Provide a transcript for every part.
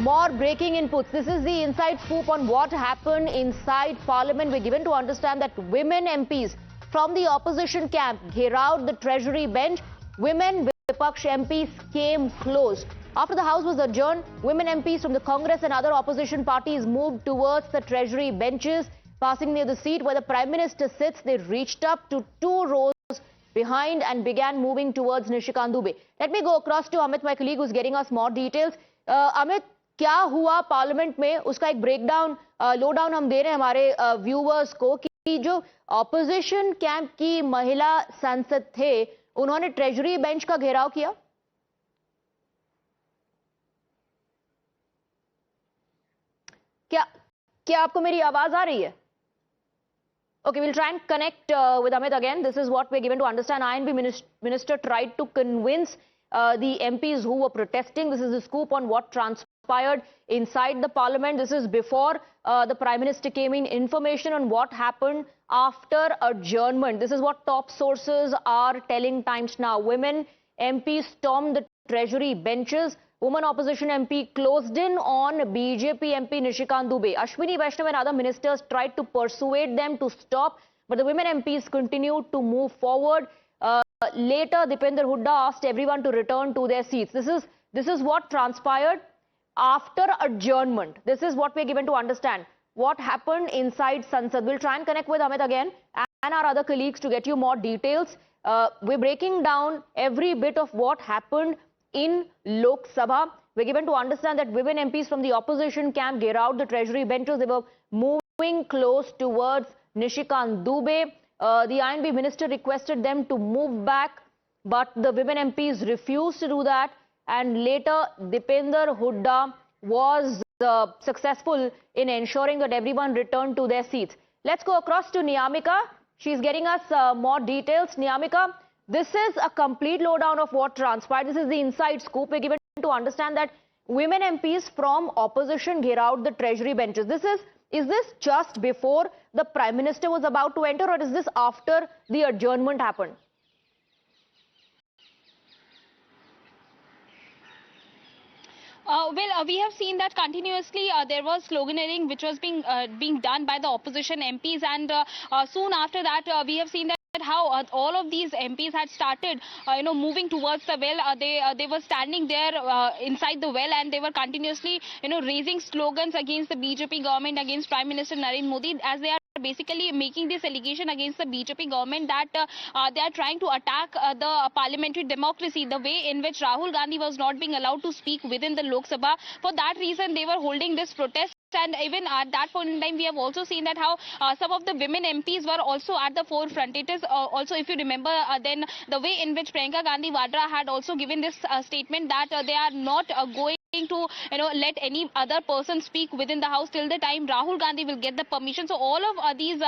More breaking inputs. This is the inside scoop on what happened inside Parliament. We're given to understand that women MPs from the opposition camp gherawed the Treasury bench. Women Vipaksh MPs came close. After the House was adjourned, women MPs from the Congress and other opposition parties moved towards the Treasury benches. Passing near the seat where the Prime Minister sits, they reached up to 2 rows behind and began moving towards Nishikant Dubey. Let me go across to Amit, my colleague, who's getting us more details. Amit, क्या हुआ parliament में, उसका एक breakdown लोडाउन हम दे रहे हैं हमारे viewers को कि जो ऑपोजिशन कैंप की महिला सांसद थे उन्होंने ट्रेजरी बेंच का घेराव किया। क्या क्या आपको मेरी आवाज आ रही है? Okay, we'll try and connect with Amit again. This is what we're given to understand. INB minister tried to convince the MPs who were protesting. This is the scoop on what transpired inside the parliament. This is before the Prime Minister came in. Information on what happened after adjournment. This is what top sources are telling Times Now. Women MPs stormed the Treasury benches. Woman opposition MP closed in on BJP MP Nishikant Dubey. Ashwini Vaishnav and other ministers tried to persuade them to stop, but the women MPs continued to move forward. Later, Dipender Hooda asked everyone to return to their seats. This is what transpired after adjournment. This is what we're given to understand. What happened inside Sansad. We'll try and connect with Amit again and our other colleagues to get you more details. We're breaking down every bit of what happened in Lok Sabha. We're given to understand that women MPs from the opposition camp gherawed the Treasury benches. They were moving close towards Nishikant Dubey. The INB minister requested them to move back, but the women MPs refused to do that. And later, Dipender Hooda was successful in ensuring that everyone returned to their seats. Let's go across to Niyamika. She's getting us more details. Niyamika, this is a complete lowdown of what transpired. This is the inside scoop. We're given to understand that women MPs from opposition gherawed the Treasury benches. Is this just before the Prime Minister was about to enter, or is this after the adjournment happened? We have seen that continuously there was sloganeering which was being done by the opposition MPs, and soon after that we have seen that how all of these MPs had started moving towards the well. They were standing there inside the well, and they were continuously raising slogans against the BJP government, against Prime Minister Narendra Modi, as they are basically making this allegation against the BJP government that they are trying to attack the parliamentary democracy, the way in which Rahul Gandhi was not being allowed to speak within the Lok Sabha. For that reason, they were holding this protest. And even at that point in time, we have also seen that how some of the women MPs were also at the forefront. It is also, if you remember, then the way in which Priyanka Gandhi Vadra had also given this statement that they are not going to let any other person speak within the house till the time Rahul Gandhi will get the permission. So all of these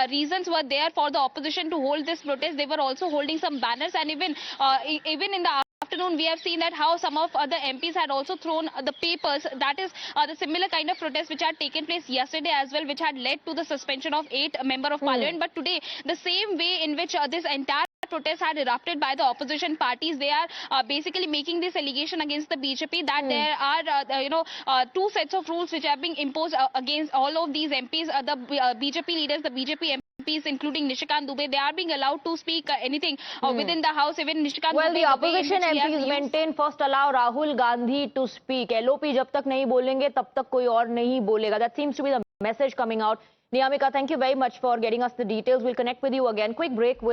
reasons were there for the opposition to hold this protest. They were also holding some banners, and even in the afternoon, we have seen that how some of the MPs had also thrown the papers. That is the similar kind of protest which had taken place yesterday as well, which had led to the suspension of 8 members of parliament. But today, the same way in which this entire protest had erupted by the opposition parties, they are basically making this allegation against the BJP that there are 2 sets of rules which are being imposed against all of these MPs. The BJP leaders, the BJP MPs, including Nishikant Dubey, they are being allowed to speak anything within the house. Even Nishikant Well, Dubey, the opposition MPs maintain first allow Rahul Gandhi to speak. LOP जब तक नहीं बोलेंगे तब तक कोई और नहीं बोलेगा. That seems to be the message coming out. Niyamika, thank you very much for getting us the details. We'll connect with you again. Quick break with